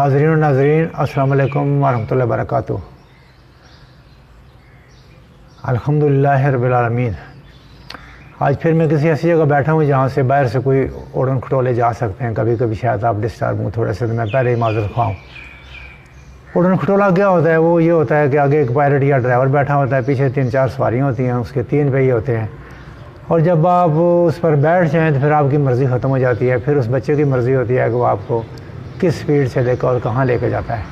नाज़रीन और नाज़रीन अस्सलाम वालेकुम वरहमतुल्लाहि वबरकातुहू। अल्हम्दुलिल्लाह रब्बिल आलमीन। आज फिर मैं किसी ऐसी जगह बैठा हूँ जहाँ से बाहर से कोई उड़न खटोले जा सकते हैं। कभी कभी शायद आप डिस्टर्ब हूँ थोड़े से, तो मैं पहले ही माज़रत ख़्वाह हूँ। उड़न खटोला क्या होता है? वो ये होता है कि आगे एक पायलट या ड्राइवर बैठा होता है, पीछे 3-4 सवारियाँ होती हैं, उसके 3 पहिए होते हैं, और जब आप उस पर बैठ जाएँ तो फिर आपकी मर्ज़ी ख़त्म हो जाती है। फिर उस बच्चे की मर्ज़ी होती है कि वो आपको किस स्पीड से लेकर और कहाँ लेकर जाता है।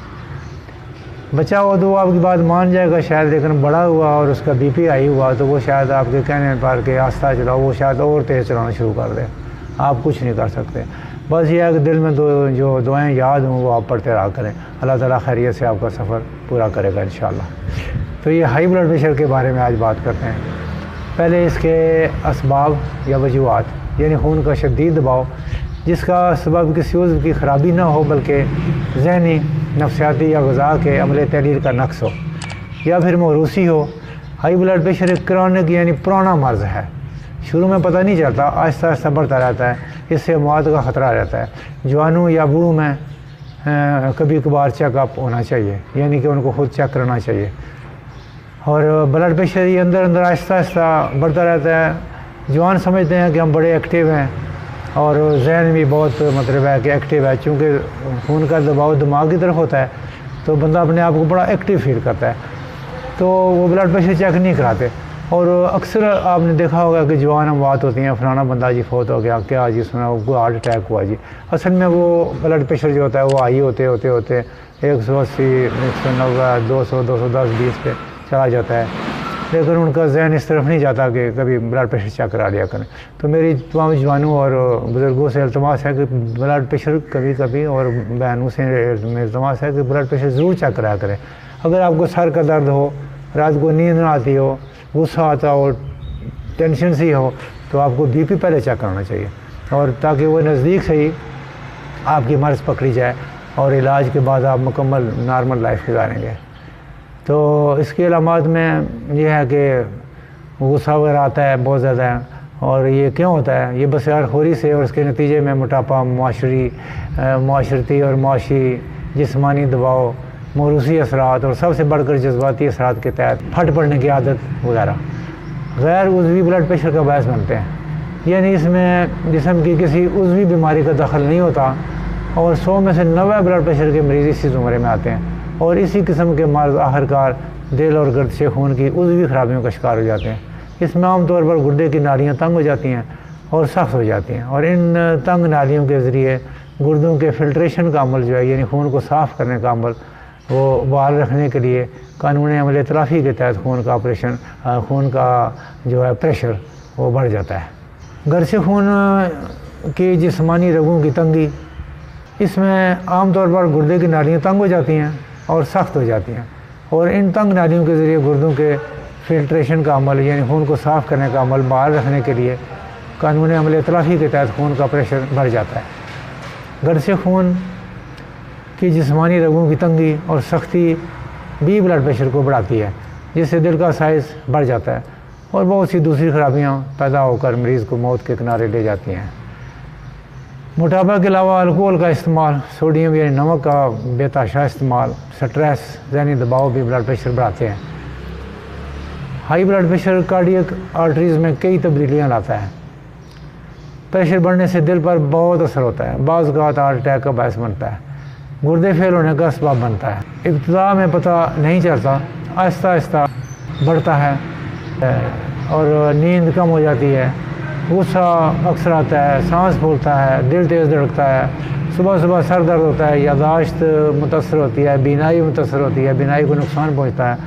बच्चा हो तो वो आपकी बात मान जाएगा शायद, लेकिन बड़ा हुआ और उसका बीपी हाई हुआ तो वो शायद आपके कहने पर के आस्ता चलाओ, वो शायद और तेज़ चलाना शुरू कर दे। आप कुछ नहीं कर सकते। बस ये है कि दिल में जो दुआएं याद हों वो आप पढ़ते रहा करें। अल्लाह ताला खैरियत से आपका सफ़र पूरा करेगा इंशाअल्लाह। तो ये हाई ब्लड प्रेशर के बारे में आज बात करते हैं। पहले इसके असबाब या वजूहात, यानी खून का शदीद दबाव जिसका सबब किसी उज़्व की ख़राबी ना हो बल्कि ज़हनी, नफ्सियाती या ग़िज़ा के अमले तहरीर का नक्स हो, या फिर मौरूसी हो। हाई ब्लड प्रेशर एक क्रॉनिक यानी पुराना मर्ज़ है। शुरू में पता नहीं चलता, आहिस्ता आहिस्ता बढ़ता रहता है। इससे मौत का ख़तरा रहता है। जवानों या बूढ़ों में कभी कभार चेकअप होना चाहिए, यानी कि उनको खुद चेक करना चाहिए। और ब्लड प्रेशर ये अंदर अंदर आहिस्ता आहिस्ता बढ़ता रहता है। जवान समझते हैं कि हम बड़े एक्टिव हैं और जहन भी बहुत मतलब है कि एक्टिव है, चूँकि खून का दबाव दिमाग की तरफ होता है तो बंदा अपने आप को बड़ा एक्टिव फील करता है, तो वो ब्लड प्रेशर चेक नहीं कराते। और अक्सर आपने देखा होगा कि जवान अमवात होती हैं, फलाना बंदा जी फौत हो गया, क्या जी सुना, वो हार्ट अटैक हुआ जी। असल में वो ब्लड प्रेशर जो होता है वो हाई होते 180, 190, 200, 210, 20 पे चला जाता है, लेकिन उनका जहन इस तरफ नहीं जाता कि कभी ब्लड प्रेशर चेक करा लिया करें। तो मेरी तमाम जवानों और बुज़ुर्गों से इल्तमास है कि ब्लड प्रेशर कभी कभी, और बहनों से इल्तमास है कि ब्लड प्रेशर ज़रूर चेक कराया करें। अगर आपको सर का दर्द हो, रात को नींद ना आती हो, गुस्सा आता हो, टेंशन सी हो, तो आपको बीपी पहले चेक कराना चाहिए, और ताकि वो नज़दीक से ही आपकी मर्ज़ पकड़ी जाए और इलाज के बाद आप मुकम्मल नॉर्मल लाइफ गुजारेंगे। तो इसकी अलामत में ये है कि गुस्सा वगैरह आता है बहुत ज़्यादा, और ये क्यों होता है? ये बसयारखोरी से, और इसके नतीजे में मोटापा, माशरती और माशी जिस्मानी दबाव, मौरूसी असरात, और सबसे बढ़कर जज्बाती असरात के तहत फट पड़ने की आदत वगैरह गैर उज़वी ब्लड प्रेशर का बायस बनते हैं। यानी इसमें जिस्म की किसी उज़वी बीमारी का दखल नहीं होता, और 100 में से 90 ब्लड प्रेशर के मरीज़ इसी ज़ुमरे में आते हैं, और इसी किस्म के मर्ज़ आखिरकार दिल और गर्दिश खून की उज़वी ख़राबियों का शिकार हो जाते हैं। इसमें आमतौर पर गुर्दे की नालियाँ तंग हो जाती हैं और सख्त हो जाती हैं, और इन तंग नालियों के ज़रिए गुर्दों के फ़िल्ट्रेशन का अमल जो है, यानी खून को साफ़ करने का अमल, वो बहाल रखने के लिए कानूनी अमल इतलाफ़ी के तहत खून का जो है प्रेशर वो बढ़ जाता है। गर्दिश खून की जिस्मानी रगों की तंगी, इसमें आमतौर पर गुर्दे की नालियाँ तंग हो जाती हैं और सख्त हो जाती हैं, और इन तंग नालियों के ज़रिए गुर्दों के फ़िल्ट्रेशन का अमल, यानी खून को साफ़ करने का अमल बहाल रखने के लिए कानूनी अमल इतलाफ़ी के तहत खून का प्रेशर बढ़ जाता है। गर्दिश खून की जिस्मानी रगों की तंगी और सख्ती भी ब्लड प्रेशर को बढ़ाती है, जिससे दिल का साइज़ बढ़ जाता है और बहुत सी दूसरी खराबियाँ पैदा होकर मरीज़ को मौत के किनारे ले जाती हैं। मोटापा के अलावा अल्कोहल का इस्तेमाल, सोडियम यानी नमक का बेतहाशा इस्तेमाल, स्ट्रेस, ज़हनी दबाव भी ब्लड प्रेशर बढ़ाते हैं। High blood pressure cardiac arteries में कई तब्दीलियाँ लाता है। प्रेशर बढ़ने से दिल पर बहुत असर होता है, बाज़ औक़ात हार्ट अटैक का बायस बनता है, गुर्दे फेल होने का असबाब बनता है। इब्तिदा में पता नहीं चलता, आहिस्ता आहिस्ता बढ़ता है, और नींद कम हो जाती है, गुस्सा अक्सर आता है, सांस फूलता है, दिल तेज़ धड़कता है, सुबह सुबह सर दर्द होता है, यादाश्त मुतासर होती है, बीनाई मुतासर होती है, बीनाई को नुकसान पहुंचता है,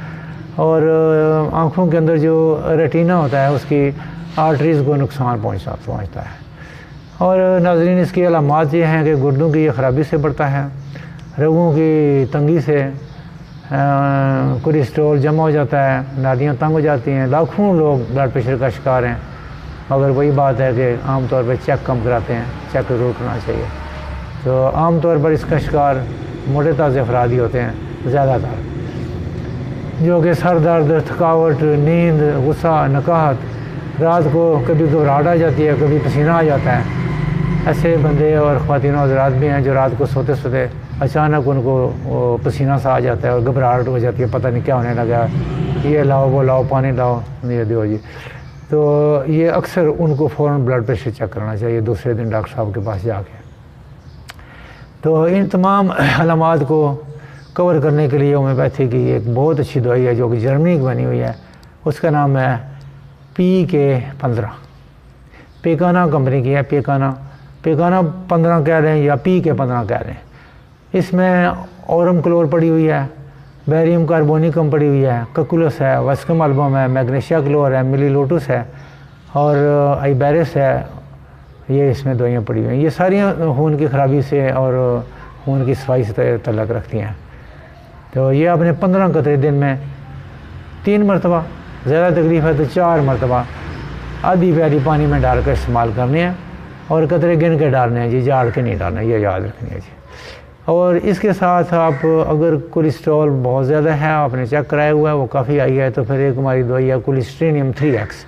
और आँखों के अंदर जो रेटिना होता है उसकी आर्टरीज़ को नुकसान पहुंचता है। और नाज़रीन, इसकी अलामात ये हैं कि गुर्दों की ये ख़राबी से बढ़ता है, रगों की तंगी से कोलेस्ट्रॉल जमा हो जाता है, नालियाँ तंग हो जाती हैं। लाखों लोग ब्लड प्रेशर का शिकार हैं, मगर वही बात है कि आम तौर पर चेक कम कराते हैं, चेक ज़रूर करना चाहिए। तो आम तौर पर इसका शिकार मोटे ताज़े अफराद ही होते हैं ज़्यादातर, जो कि सर दर्द, थकावट, नींद, गुस्सा, नकाहत, रात को कभी घबराहट आ जाती है, कभी पसीना आ जाता है, ایسے بندے اور خواتین و حضرات بھی ہیں جو رات کو سوتے سوتے اچانک ان کو پسینہ سا آ جاتا ہے اور گھبراہٹ ہو جاتی ہے، پتہ نہیں کیا ہونے لگا، یہ لاؤ وہ لاؤ، پانی لاؤ، یہ دیو جی. تو یہ اکثر ان کو فوراً بلڈ پریشر چیک کرانا چاہیے دوسرے دن ڈاکٹر صاحب کے پاس جا کے. تو ان تمام علامات کو کور کرنے کے لیے ہومیوپیتھی کی ایک بہت اچھی دوائی ہے جو کہ جرمنی کی بنی ہوئی ہے، اس کا نام ہے PK15. پیکانا کمپنی کی ہے، پیکانا 15 کہہ رہے ہیں یا PK15 کہہ رہے ہیں. اس میں اورم کلور پڑی ہوئی ہے، بیریم کاربونیکم پڑی ہوئی ہے، ککولس ہے، وسکم البم ہے، میگنیشیا کلور ہے، ملی لوٹس ہے اور آئیبیرس ہے. یہ اس میں دوائیاں پڑی ہوئی ہیں. یہ ساری خون کی خرابی سے اور خون کی صفائی سے تعلق رکھتی ہیں. تو یہ آپ نے 15 قطرے دن میں 3 مرتبہ، زیادہ تکلیف ہے تو 4 مرتبہ آدھی پیالی پانی میں ڈال کر استعمال کرنے ہیں اور قطرے گن کے ڈالنے ہیں جی، جھاڑ کے نہیں ڈالنا، یہ یاد رکھنی ہے جی. اور اس کے ساتھ آپ اگر کولیسٹرول بہت زیادہ ہے، آپ نے چیک کرایا ہوا ہے، وہ کافی آئی ہے، تو پھر ایک ہماری دوائی ہے کولیسٹرینیم 3X.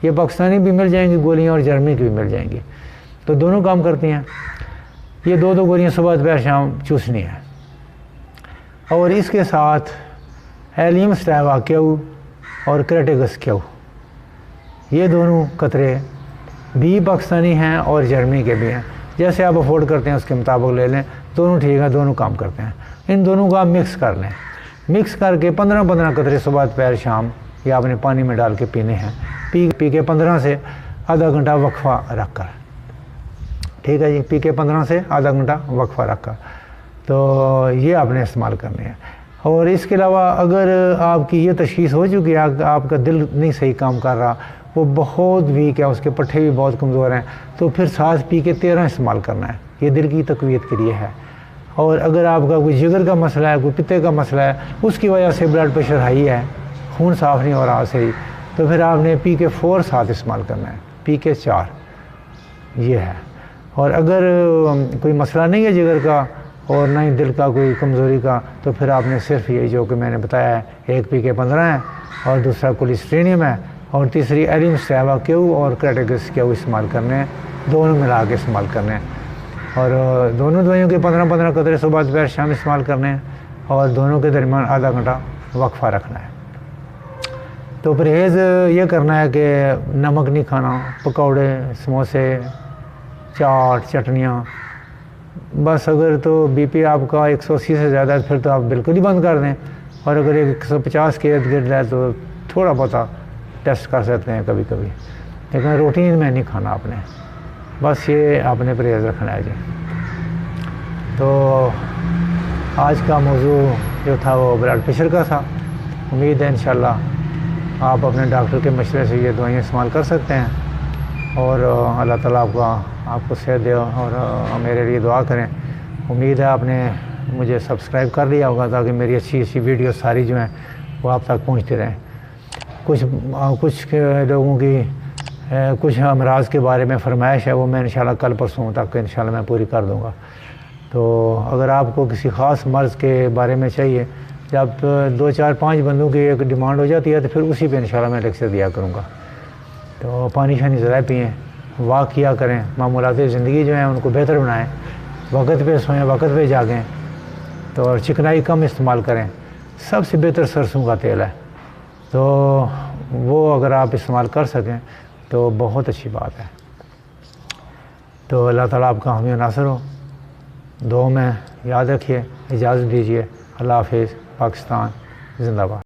یہ پاکستانی بھی مل جائیں گی گولیاں اور جرمنی کی بھی مل جائیں گی، تو دونوں کام کرتی ہیں. یہ 2 گولیاں صبح دوپہر شام چوسنی ہے. اور اس کے ساتھ ایلیم سٹیوا کیو اور کریٹیگس کیو، یہ دونوں قطرے بھی پاکستانی ہیں اور جرمنی کے بھی ہیں. جیسے آپ افورڈ کرتے ہیں اس کے مطابق لے لیں، دونوں ٹھیک ہیں، دونوں کام کرتے ہیں. ان دونوں کو آپ مکس کر لیں، مکس کر کے 15 قطرے صبح دوپہر شام یہ آپ نے پانی میں ڈال کے پینے ہیں. پی کے 15 سے آدھا گھنٹہ وقفہ رکھ کر، ٹھیک ہے جی، PK15 سے آدھا گھنٹہ وقفہ رکھ کر، تو یہ آپ نے استعمال کرنے ہیں. اور اس کے علاوہ اگر آپ کی یہ تشخیص ہو چکی ہے کہ آپ کا دل نہیں صحیح کام کر رہا، وہ بہت ویک ہے، اس کے پٹھے بھی بہت کمزور ہیں، تو پھر ساتھ PK13 استعمال کرنا ہے. یہ دل کی تقویت کے لیے ہے. اور اگر آپ کا کوئی جگر کا مسئلہ ہے، کوئی پتے کا مسئلہ ہے، اس کی وجہ سے بلڈ پریشر ہائی ہے، خون صاف نہیں ہو رہا صحیح، تو پھر آپ نے PK4 ساتھ استعمال کرنا ہے، PK4 یہ ہے. اور اگر کوئی مسئلہ نہیں ہے جگر کا اور نہ ہی دل کا کوئی کمزوری کا، تو پھر آپ نے صرف یہ جو کہ میں نے بتایا ہے، ایک PK15 ہے اور دوسرا کولیسٹرینیم ہے اور تیسری ایلیم سٹیوا کیو اور کریٹیگس کیو استعمال کرنے ہیں. دونوں ملا کے استعمال کرنے ہیں اور دونوں دوائیوں کے 15 قطرے صبح دوپہر شام استعمال کرنے ہیں اور دونوں کے درمیان آدھا گھنٹہ وقفہ رکھنا ہے. تو پرہیز یہ کرنا ہے کہ نمک نہیں کھانا، پکوڑے، سموسے، چاٹ، چٹنیاں. بس اگر تو BP آپ کا 180 سے زیادہ ہے پھر تو آپ بالکل ہی بند کر دیں، اور اگر 150 کے ارد گرد ہے تو تھوڑا بہت ٹیسٹ کر سکتے ہیں کبھی کبھی، لیکن روٹین میں نہیں کھانا آپ نے. بس یہ آپ نے پرہیز رکھنا ہے جی. تو آج کا موضوع جو تھا وہ بلڈ پریشر کا تھا. امید ہے انشاءاللہ آپ اپنے ڈاکٹر کے مشورے سے یہ دوائیاں استعمال کر سکتے ہیں اور اللہ تعالیٰ آپ کو صحت دے اور میرے لیے دعا کریں. امید ہے آپ نے مجھے سبسکرائب کر لیا ہوگا تاکہ میری اچھی ویڈیو ساری جو ہیں وہ آپ تک پہنچتی رہیں. کچھ لوگوں کی کچھ امراض کے بارے میں فرمائش ہے، وہ میں انشاءاللہ کل پرسوں تک انشاءاللہ میں پوری کر دوں گا. تو اگر آپ کو کسی خاص مرض کے بارے میں چاہیے، جب 2 4 5 بندوں کی ایک ڈیمانڈ ہو جاتی ہے تو پھر اسی پہ انشاءاللہ میں لیکچر دیا کروں گا. تو پانی شانی زیادہ پئیں، واک کیا کریں، معمولات زندگی جو ہیں ان کو بہتر بنائیں، وقت پہ سوئیں، وقت پہ جاگیں، تو اور چکنائی کم استعمال کریں. سب سے بہتر سرسوں کا تیل ہے، تو وہ اگر آپ استعمال کر سکیں تو بہت اچھی بات ہے. تو اللہ تعالیٰ آپ کا حامی و ناصر ہو. دعاؤں میں یاد رکھیے. اجازت دیجیے. اللہ حافظ. پاکستان زندہ باد.